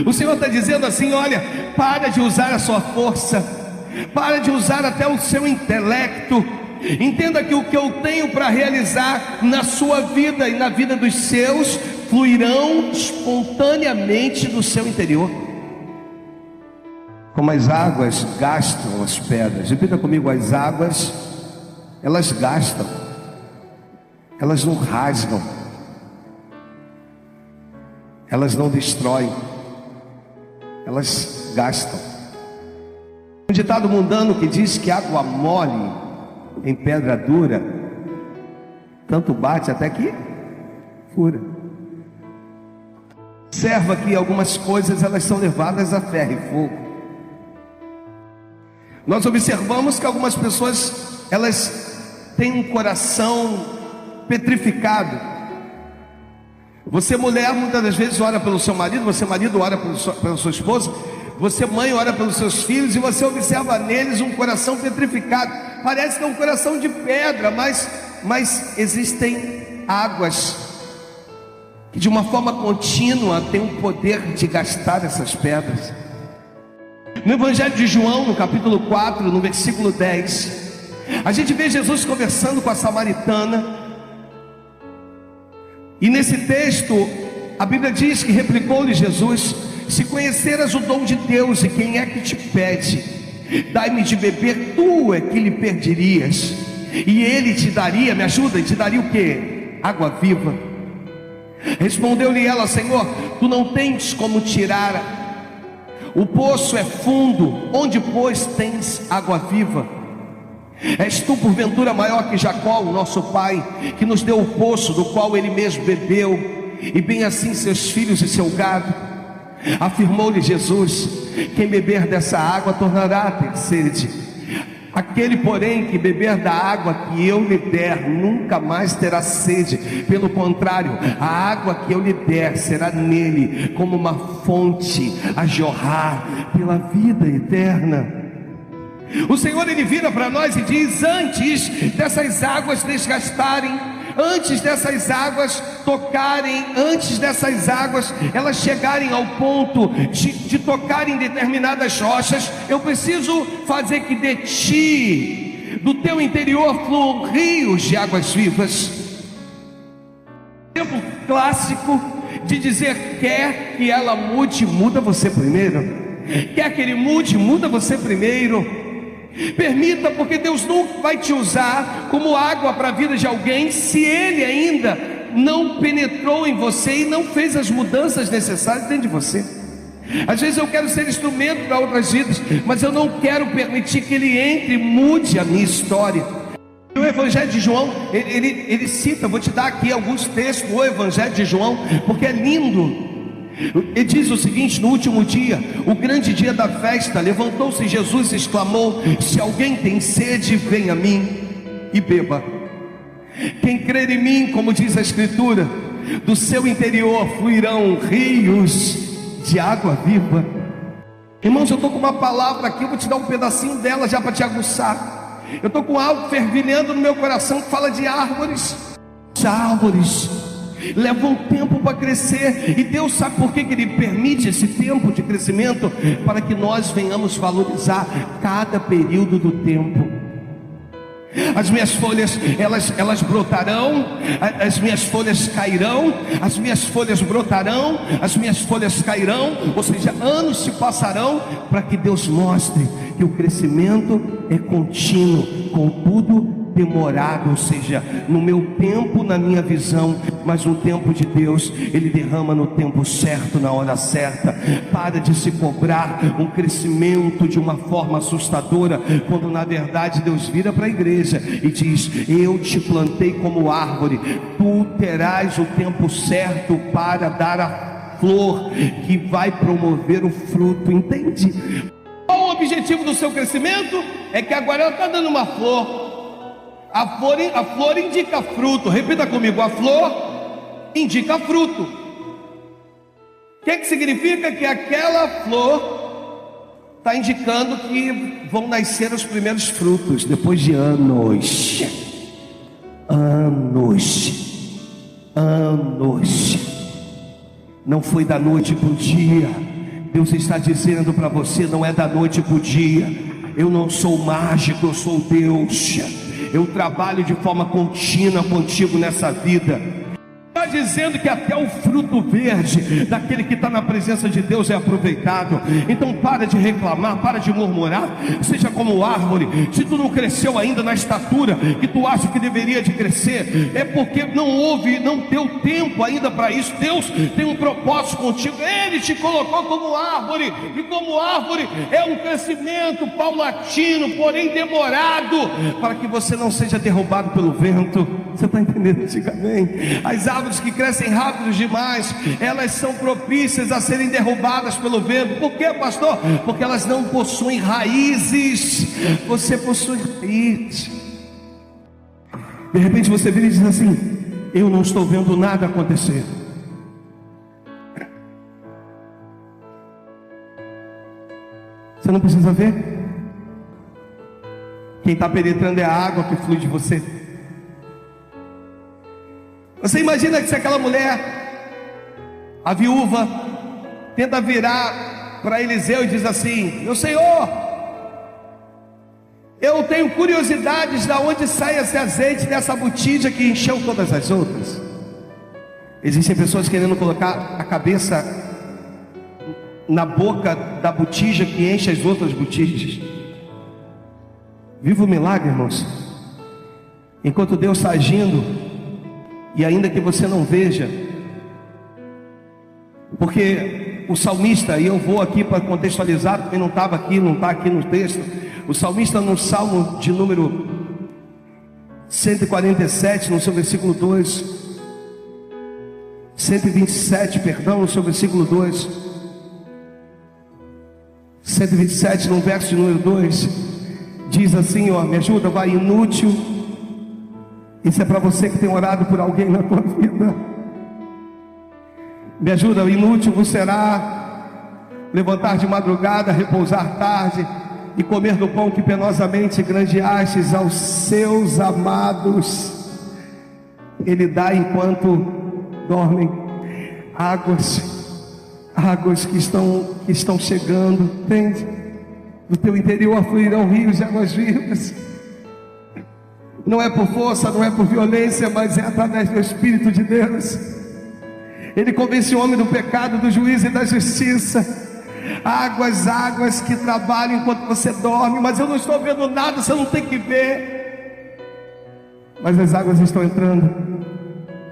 O Senhor está dizendo assim: olha, para de usar a sua força, para de usar até o seu intelecto. Entenda que o que eu tenho para realizar na sua vida e na vida dos seus fluirão espontaneamente do seu interior. Como as águas gastam as pedras. Repita comigo: as águas, elas gastam, elas não rasgam, elas não destroem, elas gastam. Um ditado mundano que diz que água mole em pedra dura, tanto bate até que fura. Observa que algumas coisas elas são levadas a ferro e fogo. Nós observamos que algumas pessoas elas têm um coração petrificado. Você mulher muitas das vezes ora pelo seu marido, você marido ora pela sua esposa, você mãe ora pelos seus filhos, e você observa neles um coração petrificado. Parece que é um coração de pedra, mas existem águas que de uma forma contínua têm o poder de gastar essas pedras. No Evangelho de João, no capítulo 4, no versículo 10, a gente vê Jesus conversando com a samaritana. E nesse texto, a Bíblia diz que replicou-lhe Jesus: se conheceras o dom de Deus e quem é que te pede, dai-me de beber, tu é que lhe pedirias, e ele te daria, me ajuda, e te daria o quê? Água viva. Respondeu-lhe ela: Senhor, tu não tens como tirar, o poço é fundo, onde pois tens água viva? És tu porventura maior que Jacó, o nosso pai, que nos deu o poço do qual ele mesmo bebeu, e bem assim seus filhos e seu gado? Afirmou-lhe Jesus: quem beber dessa água tornará a ter sede. Aquele, porém, que beber da água que eu lhe der, nunca mais terá sede. Pelo contrário, a água que eu lhe der será nele como uma fonte a jorrar pela vida eterna. O Senhor, ele vira para nós e diz: antes dessas águas desgastarem, antes dessas águas tocarem, antes dessas águas elas chegarem ao ponto de tocarem determinadas rochas, eu preciso fazer que de ti, do teu interior, fluam rios de águas vivas. Exemplo clássico de dizer: quer que ela mude, muda você primeiro. Quer que ele mude, muda você primeiro. Permita, porque Deus nunca vai te usar como água para a vida de alguém se Ele ainda não penetrou em você e não fez as mudanças necessárias dentro de você. Às vezes eu quero ser instrumento para outras vidas, mas eu não quero permitir que Ele entre e mude a minha história. O Evangelho de João, ele cita, vou te dar aqui alguns textos do Evangelho de João, porque é lindo. Ele diz o seguinte: no último dia, o grande dia da festa, levantou-se Jesus e exclamou: se alguém tem sede, venha a mim e beba. Quem crer em mim, como diz a Escritura, do seu interior fluirão rios de água viva. Irmãos, eu estou com uma palavra aqui, eu vou te dar um pedacinho dela já para te aguçar. Eu estou com algo fervilhando no meu coração que fala de árvores. As árvores levam tempo para crescer, e Deus sabe por que Ele permite esse tempo de crescimento? Para que nós venhamos valorizar cada período do tempo. As minhas folhas, elas brotarão, as minhas folhas cairão, as minhas folhas brotarão, as minhas folhas cairão, ou seja, anos se passarão, para que Deus mostre que o crescimento é contínuo, contudo demorado, ou seja, no meu tempo, na minha visão, mas no tempo de Deus, Ele derrama no tempo certo, na hora certa. Para de se cobrar um crescimento de uma forma assustadora, quando na verdade Deus vira para a igreja e diz: eu te plantei como árvore, tu terás o tempo certo para dar a flor que vai promover o fruto. Entende? Qual o objetivo do seu crescimento? É que agora ela está dando uma flor. A flor indica fruto. Repita comigo: a flor indica fruto. O que significa? Que aquela flor está indicando que vão nascer os primeiros frutos depois de anos. Não foi da noite para o dia, Deus está dizendo para você: não é da noite para o dia. Eu não sou mágico, eu sou Deus. Eu trabalho de forma contínua contigo nessa vida. Está dizendo que até o fruto verde daquele que está na presença de Deus é aproveitado. Então para de reclamar, para de murmurar. Seja como árvore. Se tu não cresceu ainda na estatura que tu acha que deveria de crescer, é porque não deu tempo ainda para isso. Deus tem um propósito contigo. Ele te colocou como árvore, e como árvore é um crescimento paulatino, porém demorado, para que você não seja derrubado pelo vento. Você está entendendo? Diga amém. As árvores que crescem rápido demais, elas são propícias a serem derrubadas pelo vento. Por quê, pastor? Porque elas não possuem raízes. Você possui raízes. De repente você vira e diz assim: eu não estou vendo nada acontecer. Você não precisa ver. Quem está penetrando é a água que flui de você. Você imagina que se aquela mulher, a viúva, tenta virar para Eliseu e diz assim: meu senhor, eu tenho curiosidades de onde sai esse azeite dessa botija que encheu todas as outras. Existem pessoas querendo colocar a cabeça na boca da botija que enche as outras botijas. Viva o milagre, irmãos. Enquanto Deus está agindo, e ainda que você não veja, porque o salmista, e eu vou aqui para contextualizar, porque não estava aqui, não está aqui no texto. O salmista, no salmo de número 147, no seu versículo 2, 127, perdão, no seu versículo 2, 127, no verso de número 2, diz assim, ó, me ajuda, vai, inútil. Isso é para você que tem orado por alguém na tua vida. Me ajuda, inútil vos será levantar de madrugada, repousar tarde e comer do pão que penosamente granjeastes aos seus amados. Ele dá enquanto dormem. Águas que estão chegando, entende? Do teu interior fluirão rios de águas vivas. Não é por força, não é por violência, mas é através do Espírito de Deus. Ele convence o homem do pecado, do juízo e da justiça. Águas que trabalham enquanto você dorme. Mas eu não estou vendo nada, você não tem que ver. Mas as águas estão entrando,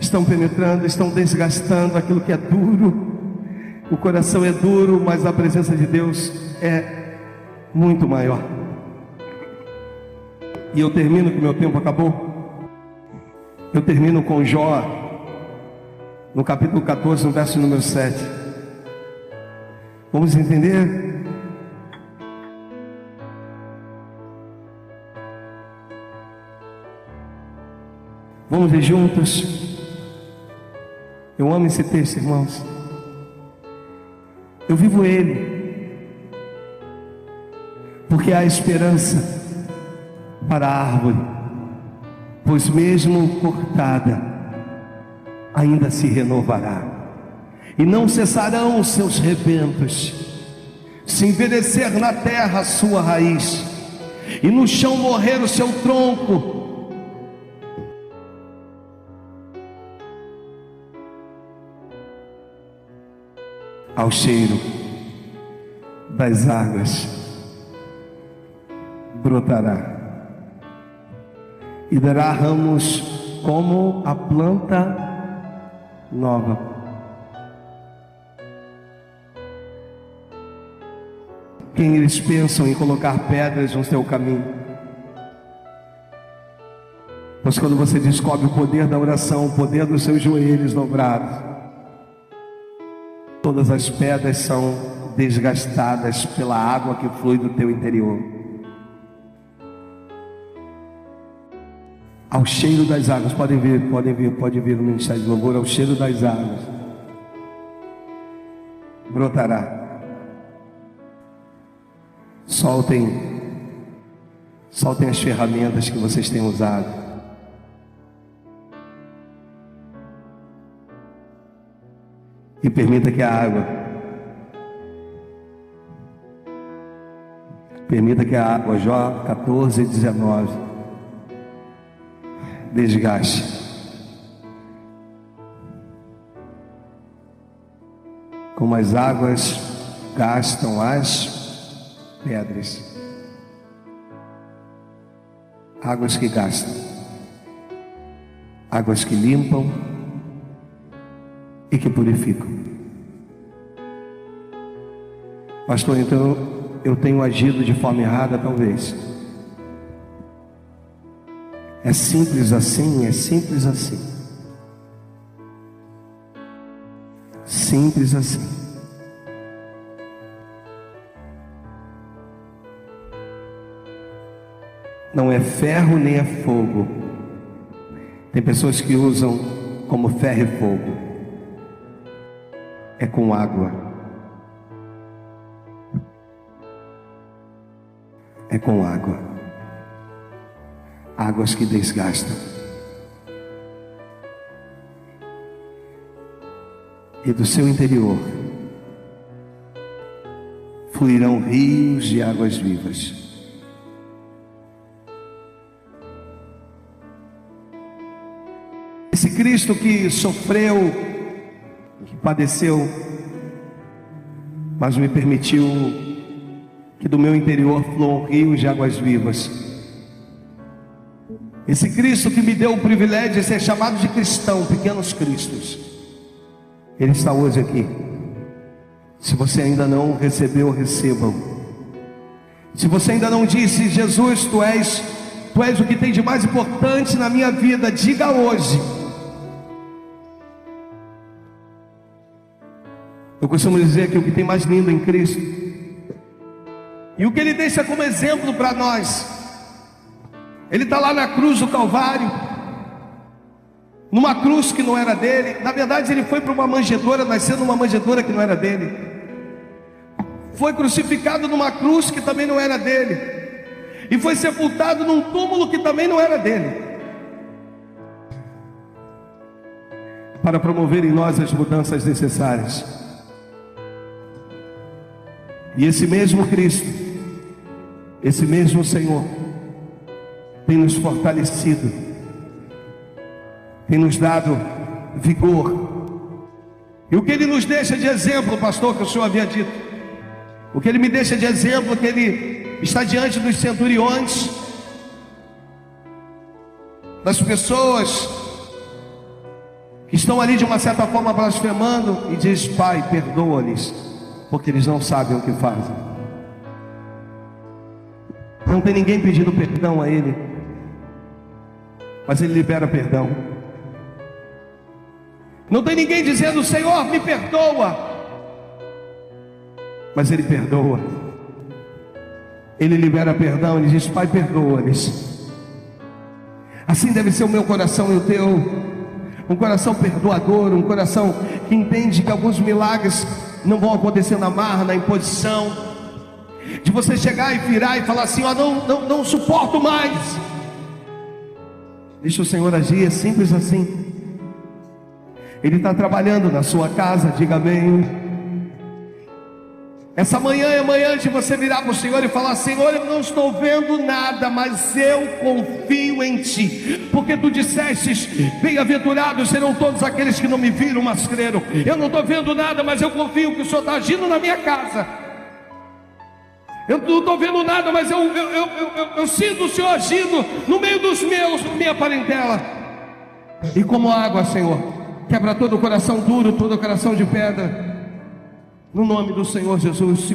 estão penetrando, estão desgastando aquilo que é duro. O coração é duro, mas a presença de Deus é muito maior. E eu termino, que meu tempo acabou. Eu termino com Jó, no capítulo 14, no verso número 7. Vamos entender? Vamos ler juntos. Eu amo esse texto, irmãos. Eu vivo ele, porque há esperança para a árvore, pois mesmo cortada, ainda se renovará, e não cessarão os seus rebentos. Se envelhecer na terra a sua raiz, e no chão morrer o seu tronco, ao cheiro das águas brotará, e dará ramos como a planta nova. Quem eles pensam em colocar pedras no seu caminho? Pois quando você descobre o poder da oração, o poder dos seus joelhos dobrados, todas as pedras são desgastadas pela água que flui do teu interior. Ao cheiro das águas, pode vir no ministério de louvor. Ao cheiro das águas brotará. Soltem as ferramentas que vocês têm usado. E permita que a água Permita que a água, Jó 14, 19, desgaste. Como as águas gastam as pedras. Águas que gastam, águas que limpam e que purificam. Pastor, então eu tenho agido de forma errada, talvez. É simples assim, é simples assim. Simples assim. Não é ferro nem é fogo. Tem pessoas que usam como ferro e fogo. É com água. É com água. Águas que desgastam. E do seu interior fluirão rios de águas vivas. Esse Cristo que sofreu, que padeceu, mas me permitiu que do meu interior fluam rios de águas vivas. Esse Cristo que me deu o privilégio de ser chamado de cristão, pequenos cristos, Ele está hoje aqui. Se você ainda não recebeu, receba-o. Se você ainda não disse: Jesus, Tu és o que tem de mais importante na minha vida, diga hoje. Eu costumo dizer que o que tem mais lindo em Cristo, e o que Ele deixa como exemplo para nós, Ele está lá na cruz do Calvário, numa cruz que não era dele. Na verdade, Ele foi para uma manjedoura, nasceu numa manjedoura que não era dele. Foi crucificado numa cruz que também não era dele, e foi sepultado num túmulo que também não era dele, para promover em nós as mudanças necessárias. E esse mesmo Cristo, esse mesmo Senhor, tem nos fortalecido, tem nos dado vigor. E o que Ele nos deixa de exemplo, pastor, que o Senhor havia dito, o que Ele me deixa de exemplo, que Ele está diante dos centuriões, das pessoas que estão ali de uma certa forma blasfemando, e diz: Pai, perdoa-lhes, porque eles não sabem o que fazem. Não tem ninguém pedindo perdão a Ele, mas Ele libera perdão. Não tem ninguém dizendo: Senhor, me perdoa, mas Ele perdoa. Ele libera perdão. Ele diz: Pai, perdoa-lhes. Assim deve ser o meu coração e o teu. Um coração perdoador, um coração que entende que alguns milagres não vão acontecer na marra, na imposição, de você chegar e virar e falar assim: ó, não suporto mais. Deixa o Senhor agir, é simples assim. Ele está trabalhando na sua casa, diga amém. Essa manhã é manhã de você virar para o Senhor e falar: Senhor, eu não estou vendo nada, mas eu confio em Ti, porque Tu dissestes: bem-aventurados serão todos aqueles que não me viram, mas creram. Eu não estou vendo nada, mas eu confio que o Senhor está agindo na minha casa. Eu não estou vendo nada, mas eu sinto o Senhor agindo no meio dos meus, na minha parentela. E como água, Senhor, quebra todo o coração duro, todo o coração de pedra, no nome do Senhor Jesus.